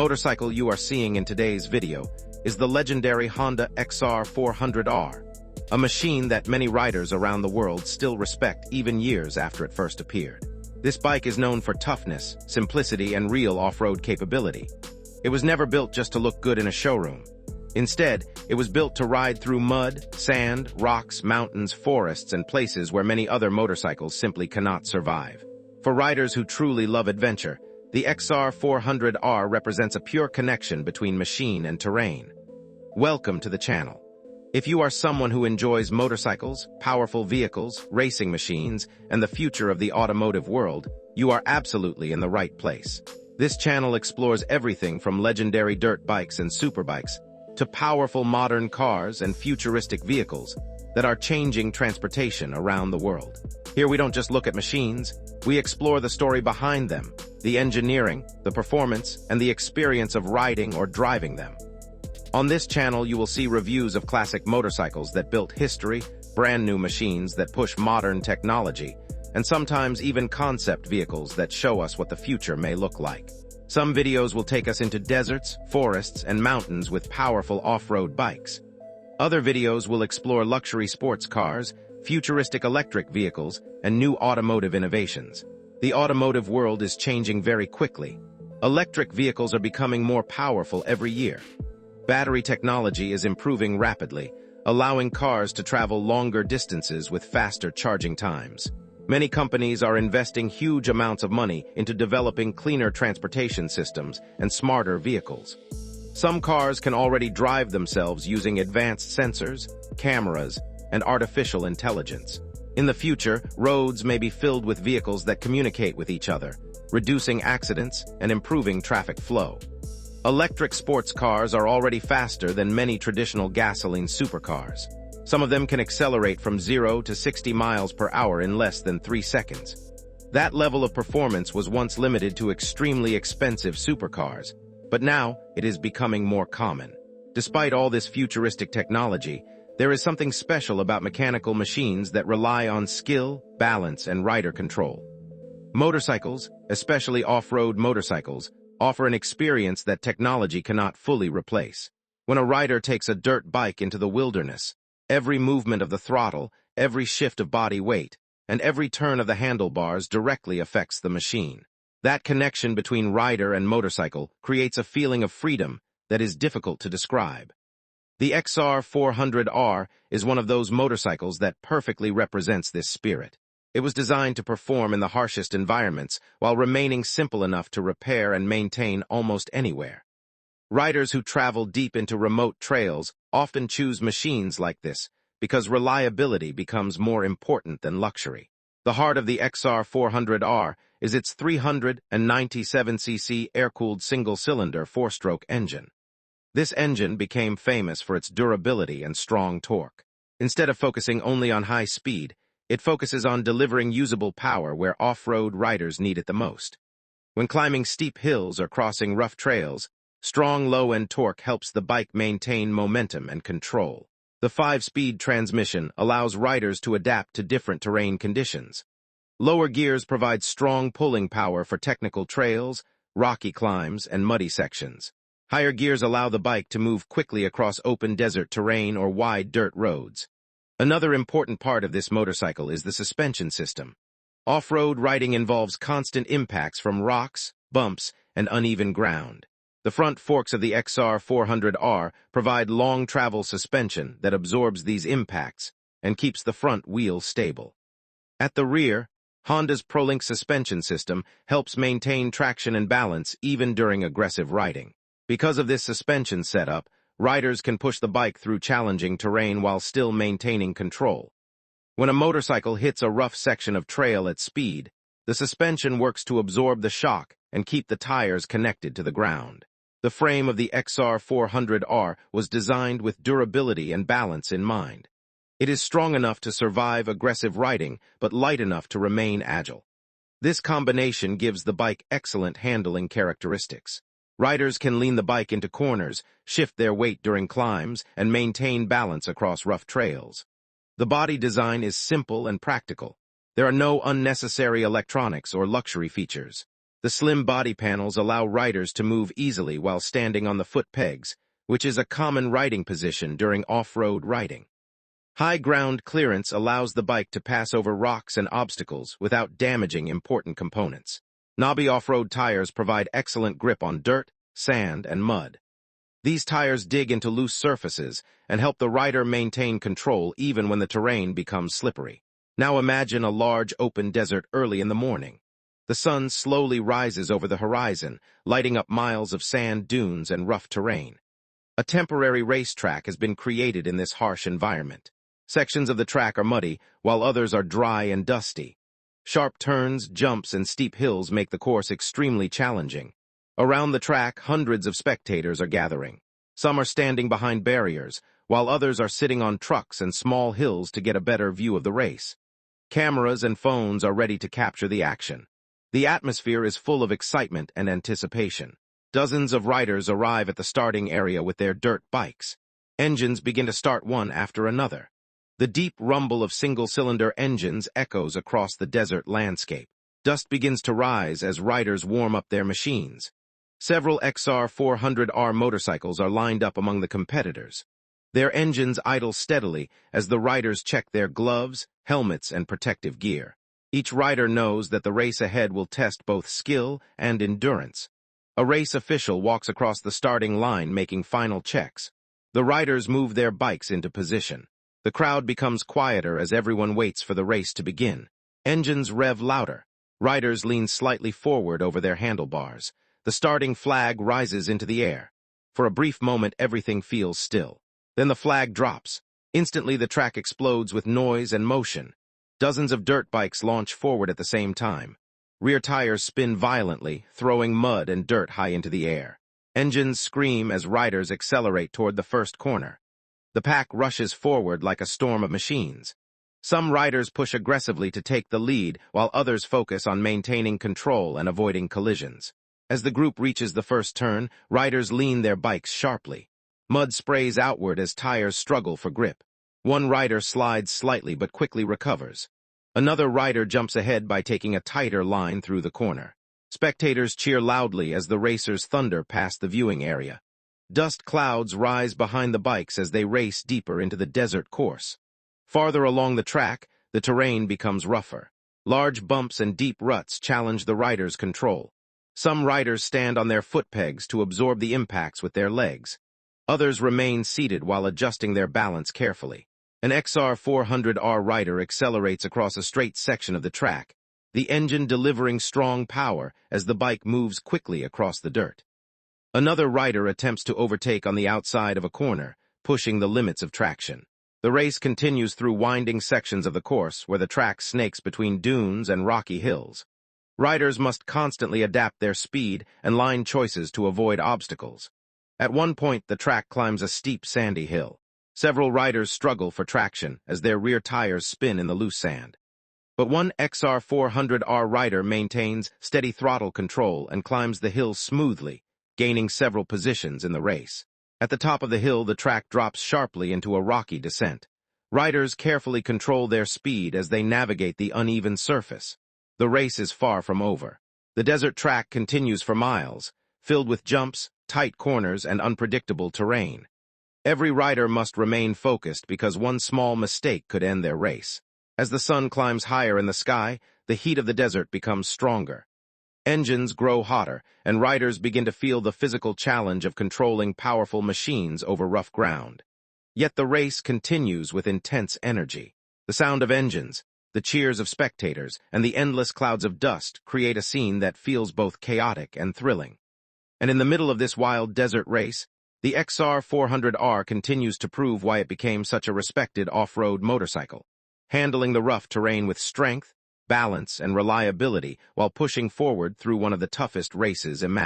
motorcycle you are seeing in today's video is the legendary Honda XR400R, a machine that many riders around the world still respect even years after it first appeared. This bike is known for toughness, simplicity, and real off-road capability. It was never built just to look good in a showroom. Instead, it was built to ride through mud, sand, rocks, mountains, forests, and places where many other motorcycles simply cannot survive. For riders who truly love adventure, the XR400R represents a pure connection between machine and terrain. Welcome to the channel. If you are someone who enjoys motorcycles, powerful vehicles, racing machines, and the future of the automotive world, you are absolutely in the right place. This channel explores everything from legendary dirt bikes and superbikes to powerful modern cars and futuristic vehicles that are changing transportation around the world. Here we don't just look at machines, we explore the story behind them, the engineering, the performance, and the experience of riding or driving them. On this channel, you will see reviews of classic motorcycles that built history, brand new machines that push modern technology, and sometimes even concept vehicles that show us what the future may look like. Some videos will take us into deserts, forests, and mountains with powerful off-road bikes. Other videos will explore luxury sports cars, futuristic electric vehicles, and new automotive innovations. The automotive world is changing very quickly. Electric vehicles are becoming more powerful every year. Battery technology is improving rapidly, allowing cars to travel longer distances with faster charging times. Many companies are investing huge amounts of money into developing cleaner transportation systems and smarter vehicles. Some cars can already drive themselves using advanced sensors, cameras, and artificial intelligence. In the future, roads may be filled with vehicles that communicate with each other, reducing accidents and improving traffic flow. Electric sports cars are already faster than many traditional gasoline supercars. Some of them can accelerate from 0 to 60 miles per hour in less than 3 seconds. That level of performance was once limited to extremely expensive supercars, but now it is becoming more common. Despite all this futuristic technology, there is something special about mechanical machines that rely on skill, balance, and rider control. Motorcycles, especially off-road motorcycles, offer an experience that technology cannot fully replace. When a rider takes a dirt bike into the wilderness, every movement of the throttle, every shift of body weight, and every turn of the handlebars directly affects the machine. That connection between rider and motorcycle creates a feeling of freedom that is difficult to describe. The XR400R is one of those motorcycles that perfectly represents this spirit. It was designed to perform in the harshest environments while remaining simple enough to repair and maintain almost anywhere. Riders who travel deep into remote trails often choose machines like this because reliability becomes more important than luxury. The heart of the XR400R is its 397cc air-cooled single-cylinder four-stroke engine. This engine became famous for its durability and strong torque. Instead of focusing only on high speed, it focuses on delivering usable power where off-road riders need it the most. When climbing steep hills or crossing rough trails, strong low-end torque helps the bike maintain momentum and control. The 5-speed transmission allows riders to adapt to different terrain conditions. Lower gears provide strong pulling power for technical trails, rocky climbs, and muddy sections. Higher gears allow the bike to move quickly across open desert terrain or wide dirt roads. Another important part of this motorcycle is the suspension system. Off-road riding involves constant impacts from rocks, bumps, and uneven ground. The front forks of the XR400R provide long travel suspension that absorbs these impacts and keeps the front wheel stable. At the rear, Honda's ProLink suspension system helps maintain traction and balance even during aggressive riding. Because of this suspension setup, riders can push the bike through challenging terrain while still maintaining control. When a motorcycle hits a rough section of trail at speed, the suspension works to absorb the shock and keep the tires connected to the ground. The frame of the XR400R was designed with durability and balance in mind. It is strong enough to survive aggressive riding, but light enough to remain agile. This combination gives the bike excellent handling characteristics. Riders can lean the bike into corners, shift their weight during climbs, and maintain balance across rough trails. The body design is simple and practical. There are no unnecessary electronics or luxury features. The slim body panels allow riders to move easily while standing on the foot pegs, which is a common riding position during off-road riding. High ground clearance allows the bike to pass over rocks and obstacles without damaging important components. Knobby off-road tires provide excellent grip on dirt, sand, and mud. These tires dig into loose surfaces and help the rider maintain control even when the terrain becomes slippery. Now imagine a large open desert early in the morning. The sun slowly rises over the horizon, lighting up miles of sand dunes and rough terrain. A temporary racetrack has been created in this harsh environment. Sections of the track are muddy, while others are dry and dusty. Sharp turns, jumps, and steep hills make the course extremely challenging. Around the track, hundreds of spectators are gathering. Some are standing behind barriers, while others are sitting on trucks and small hills to get a better view of the race. Cameras and phones are ready to capture the action. The atmosphere is full of excitement and anticipation. Dozens of riders arrive at the starting area with their dirt bikes. Engines begin to start one after another. The deep rumble of single-cylinder engines echoes across the desert landscape. Dust begins to rise as riders warm up their machines. Several XR400R motorcycles are lined up among the competitors. Their engines idle steadily as the riders check their gloves, helmets, and protective gear. Each rider knows that the race ahead will test both skill and endurance. A race official walks across the starting line making final checks. The riders move their bikes into position. The crowd becomes quieter as everyone waits for the race to begin. Engines rev louder. Riders lean slightly forward over their handlebars. The starting flag rises into the air. For a brief moment, everything feels still. Then the flag drops. Instantly, the track explodes with noise and motion. Dozens of dirt bikes launch forward at the same time. Rear tires spin violently, throwing mud and dirt high into the air. Engines scream as riders accelerate toward the first corner. The pack rushes forward like a storm of machines. Some riders push aggressively to take the lead, while others focus on maintaining control and avoiding collisions. As the group reaches the first turn, riders lean their bikes sharply. Mud sprays outward as tires struggle for grip. One rider slides slightly but quickly recovers. Another rider jumps ahead by taking a tighter line through the corner. Spectators cheer loudly as the racers thunder past the viewing area. Dust clouds rise behind the bikes as they race deeper into the desert course. Farther along the track, the terrain becomes rougher. Large bumps and deep ruts challenge the rider's control. Some riders stand on their foot pegs to absorb the impacts with their legs. Others remain seated while adjusting their balance carefully. An XR400R rider accelerates across a straight section of the track, the engine delivering strong power as the bike moves quickly across the dirt. Another rider attempts to overtake on the outside of a corner, pushing the limits of traction. The race continues through winding sections of the course where the track snakes between dunes and rocky hills. Riders must constantly adapt their speed and line choices to avoid obstacles. At one point, the track climbs a steep, sandy hill. Several riders struggle for traction as their rear tires spin in the loose sand. But one XR400R rider maintains steady throttle control and climbs the hill smoothly, gaining several positions in the race. At the top of the hill, the track drops sharply into a rocky descent. Riders carefully control their speed as they navigate the uneven surface. The race is far from over. The desert track continues for miles, filled with jumps, tight corners, and unpredictable terrain. Every rider must remain focused because one small mistake could end their race. As the sun climbs higher in the sky, the heat of the desert becomes stronger. Engines grow hotter, and riders begin to feel the physical challenge of controlling powerful machines over rough ground. Yet the race continues with intense energy. The sound of engines, the cheers of spectators, and the endless clouds of dust create a scene that feels both chaotic and thrilling. And in the middle of this wild desert race, the XR400R continues to prove why it became such a respected off-road motorcycle, handling the rough terrain with strength, balance, and reliability while pushing forward through one of the toughest races imaginable.